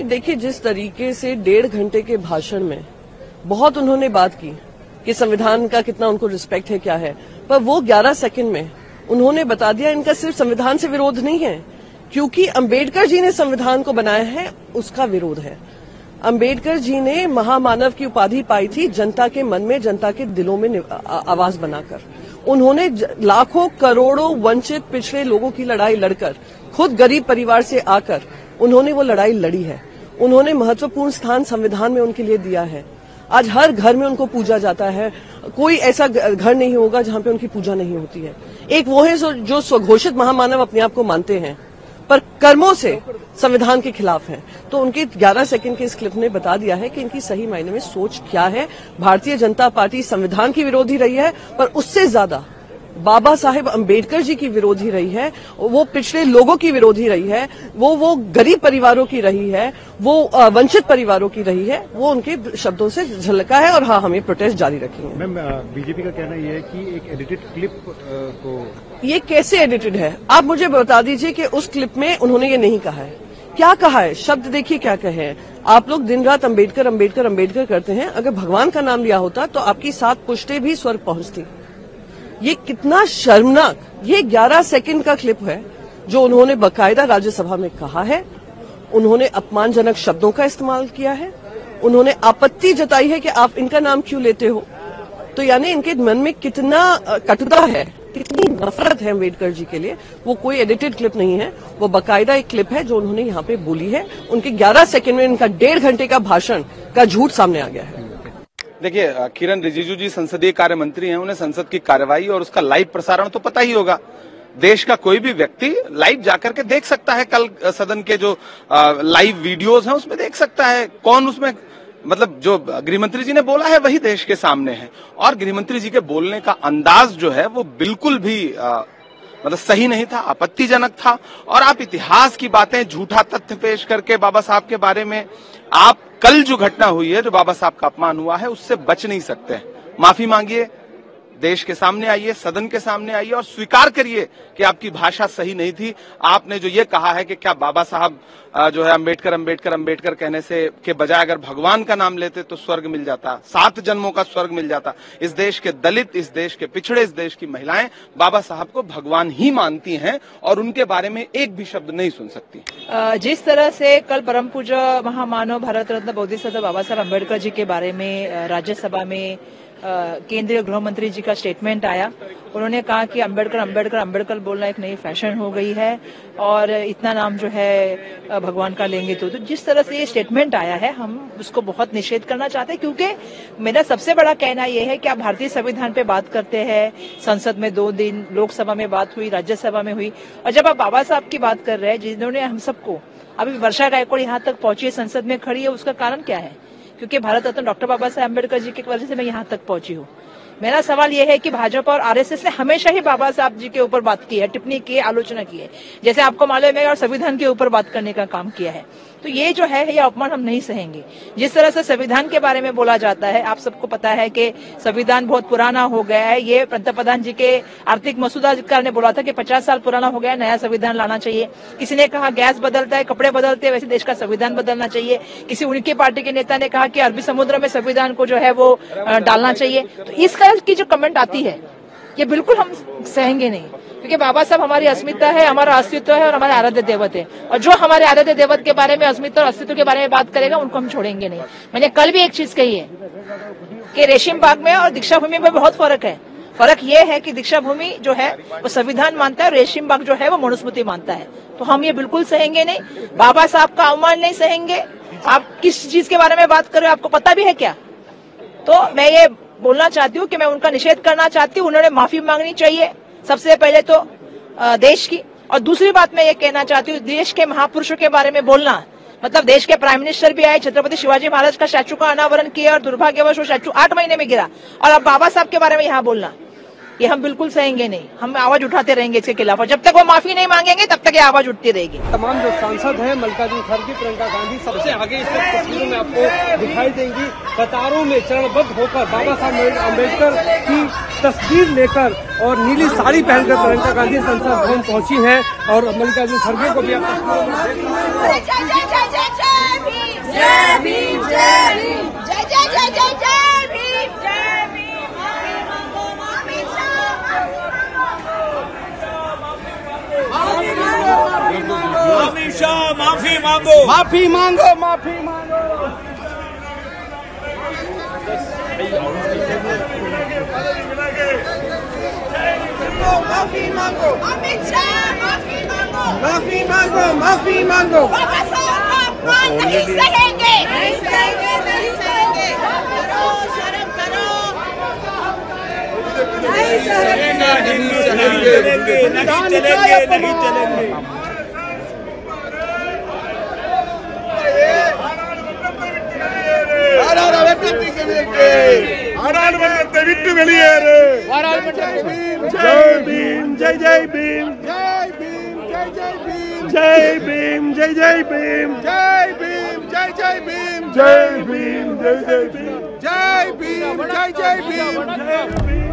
देखिए, जिस तरीके से 1.5 घंटे के भाषण में बहुत उन्होंने बात की कि संविधान का कितना उनको रिस्पेक्ट है, क्या है, पर वो 11 सेकंड में उन्होंने बता दिया इनका सिर्फ संविधान से विरोध नहीं है, क्योंकि अंबेडकर जी ने संविधान को बनाया है, उसका विरोध है। अंबेडकर जी ने महामानव की उपाधि पाई थी जनता के मन में, जनता के दिलों में आवाज बनाकर। उन्होंने लाखों करोड़ों वंचित पिछड़े लोगों की लड़ाई लड़कर, खुद गरीब परिवार से आकर उन्होंने वो लड़ाई लड़ी है। उन्होंने महत्वपूर्ण स्थान संविधान में उनके लिए दिया है। आज हर घर में उनको पूजा जाता है, कोई ऐसा घर नहीं होगा जहां पे उनकी पूजा नहीं होती है। एक वो है जो स्वघोषित महामानव अपने आप को मानते हैं, पर कर्मों से संविधान के खिलाफ है। तो उनके 11 सेकंड के इस क्लिप ने बता दिया है कि इनकी सही मायने में सोच क्या है। भारतीय जनता पार्टी संविधान की विरोधी रही है, पर उससे ज्यादा बाबा साहेब अंबेडकर जी की विरोधी रही है, वो पिछड़े लोगों की विरोधी रही है, वो गरीब परिवारों की रही है, वो वंचित परिवारों की रही है। वो उनके शब्दों से झलका है और हाँ, हम ये प्रोटेस्ट जारी रखेंगे। मैम, बीजेपी का कहना यह है कि एक एडिटेड क्लिप को, ये कैसे एडिटेड है? आप मुझे बता दीजिए कि उस क्लिप में उन्होंने ये नहीं कहा है। क्या कहा है? शब्द देखिए क्या कहे हैं। आप लोग दिन रात अंबेडकर अंबेडकर अंबेडकर करते हैं, अगर भगवान का नाम लिया होता तो आपकी 7 पुश्तें भी स्वर्ग पहुंचती। ये कितना शर्मनाक, ये 11 सेकंड का क्लिप है जो उन्होंने बकायदा राज्यसभा में कहा है। उन्होंने अपमानजनक शब्दों का इस्तेमाल किया है, उन्होंने आपत्ति जताई है कि आप इनका नाम क्यों लेते हो। तो यानी इनके मन में कितना कटुता है, कितनी नफरत है अम्बेडकर जी के लिए। वो कोई एडिटेड क्लिप नहीं है, वो बकायदा एक क्लिप है जो उन्होंने यहाँ पे बोली है। उनके 11 सेकंड में इनका 1.5 घंटे का भाषण का झूठ सामने आ गया है। देखिए, किरण रिजिजू जी संसदीय कार्य मंत्री हैं, उन्हें संसद की कार्यवाही और उसका लाइव प्रसारण तो पता ही होगा। देश का कोई भी व्यक्ति लाइव जाकर के देख सकता है। कल सदन के जो लाइव वीडियोस हैं उसमें देख सकता है कौन उसमें, मतलब जो गृहमंत्री जी ने बोला है वही देश के सामने है। और गृहमंत्री जी के बोलने का अंदाज जो है वो बिल्कुल भी मतलब सही नहीं था, आपत्तिजनक था। और आप इतिहास की बातें, झूठा तथ्य पेश करके बाबा साहब के बारे में, आप कल जो घटना हुई है, जो बाबा साहब का अपमान हुआ है, उससे बच नहीं सकते। माफी मांगिए, देश के सामने आइए, सदन के सामने आइए और स्वीकार करिए कि आपकी भाषा सही नहीं थी। आपने जो ये कहा है कि क्या बाबा साहब जो है अंबेडकर अंबेडकर अंबेडकर कहने से के बजाय अगर भगवान का नाम लेते तो स्वर्ग मिल जाता, 7 जन्मों का स्वर्ग मिल जाता। इस देश के दलित, इस देश के पिछड़े, इस देश की महिलाएं बाबा साहब को भगवान ही मानती हैं और उनके बारे में एक भी शब्द नहीं सुन सकती। जिस तरह से कल परम पूज्य महामानव भारत रत्न बोधिसत्व बाबा साहब अम्बेडकर जी के बारे में राज्यसभा में केंद्रीय गृह मंत्री जी का स्टेटमेंट आया, उन्होंने कहा कि अंबेडकर अंबेडकर अंबेडकर बोलना एक नई फैशन हो गई है और इतना नाम जो है भगवान का लेंगे तो जिस तरह से ये स्टेटमेंट आया है, हम उसको बहुत निषेध करना चाहते हैं। क्योंकि मेरा सबसे बड़ा कहना यह है कि आप भारतीय संविधान पे बात करते हैं, संसद में 2 दिन, लोकसभा में बात हुई, राज्यसभा में हुई, और जब आप बाबा साहब की बात कर रहे हैं जिन्होंने हम सबको, अभी वर्षा गायकवाड़ यहाँ तक पहुंची है, संसद में खड़ी है, उसका कारण क्या है? क्योंकि भारत रत्न डॉक्टर बाबा साहेब अम्बेडकर जी की वजह से मैं यहाँ तक पहुंची हूँ। मेरा सवाल यह है कि भाजपा और आरएसएस ने हमेशा ही बाबा साहब जी के ऊपर बात की है, टिप्पणी की है, आलोचना की है, जैसे आपको मालूम है, और संविधान के ऊपर बात करने का काम किया है। तो ये जो है ये अपमान हम नहीं सहेंगे। जिस तरह से संविधान के बारे में बोला जाता है, आप सबको पता है कि संविधान बहुत पुराना हो गया है। ये पंतप्रधान जी के आर्थिक मसूदा ने बोला था कि 50 साल पुराना हो गया, नया संविधान लाना चाहिए। किसी ने कहा गैस बदलता है, कपड़े बदलते हैं, वैसे देश का संविधान बदलना चाहिए। किसी उनकी पार्टी के नेता ने कहा कि अरबी समुद्र में संविधान को जो है वो डालना चाहिए। तो इस तरह की जो कमेंट आती है ये बिल्कुल हम सहेंगे नहीं, क्योंकि बाबा साहब हमारी अस्मिता है, हमारा अस्तित्व है और हमारे आराध्य देवत है। और जो हमारे आराध्य देवत के बारे में, अस्मिता और अस्तित्व के बारे में बात करेगा उनको हम छोड़ेंगे नहीं। मैंने कल भी एक चीज कही है कि रेशम बाग में और दीक्षा भूमि में बहुत फर्क है। फर्क ये है कि दीक्षा भूमि जो है वो संविधान मानता है, रेशम बाग जो है वो मनुस्मृति मानता है। तो हम ये बिल्कुल सहेंगे नहीं, बाबा साहब का अवमान नहीं सहेंगे। आप किस चीज के बारे में बात कर रहे हो, आपको पता भी है क्या? तो मैं ये बोलना चाहती हूँ कि मैं उनका निषेध करना चाहती हूँ। उन्होंने माफी मांगनी चाहिए सबसे पहले तो देश की, और दूसरी बात मैं ये कहना चाहती हूँ, देश के महापुरुषों के बारे में बोलना, मतलब देश के प्राइम मिनिस्टर भी आए, छत्रपति शिवाजी महाराज का स्टैचू का अनावरण किया और दुर्भाग्यवश वो स्टैचू 8 महीने में गिरा, और अब बाबा साहब के बारे में यहाँ बोलना, ये हम बिल्कुल सहेंगे नहीं। हम आवाज उठाते रहेंगे इसके खिलाफ, और जब तक वो माफी नहीं मांगेंगे तब तक ये आवाज उठती रहेगी। तमाम जो सांसद हैं, मल्लिकार्जुन खड़गे, प्रियंका गांधी सबसे आगे इस वक्त तस्वीरों में आपको दिखाई देंगी। कतारों में चरणबद्ध होकर बाबा साहब अम्बेडकर की तस्वीर लेकर और नीली साड़ी पहनकर प्रियंका गांधी संसद भवन पहुंची हैं और मल्लिकार्जुन खड़गे को भी आप अमित शाह माफी मांगो, माफी मांगो, माफी मांगो। माफी मांगो, अमित शाह माफी मांगो, माफी मांगो, माफी मांगो। बाबा साहब का अपमान नहीं सहेंगे, नहीं सहेंगे, नहीं सहेंगे। शर्म करो, नहीं सहेंगे, नहीं चलेंगे, नहीं चलेंगे। பாராளுமன்றத்தை விட்டு வெளியேறு. ஜெய் பீம், ஜெய் ஜெய் பீம், ஜெய் பீம், ஜெய் ஜெய் பீம், ஜெய் பீம், ஜெய் ஜெய் பீம், ஜெய் பீம், ஜெய் ஜெய் பீம், ஜெய் பீம், ஜெய் ஜெய் பீம், ஜெய் பீம், ஜெய் ஜெய் பீம்.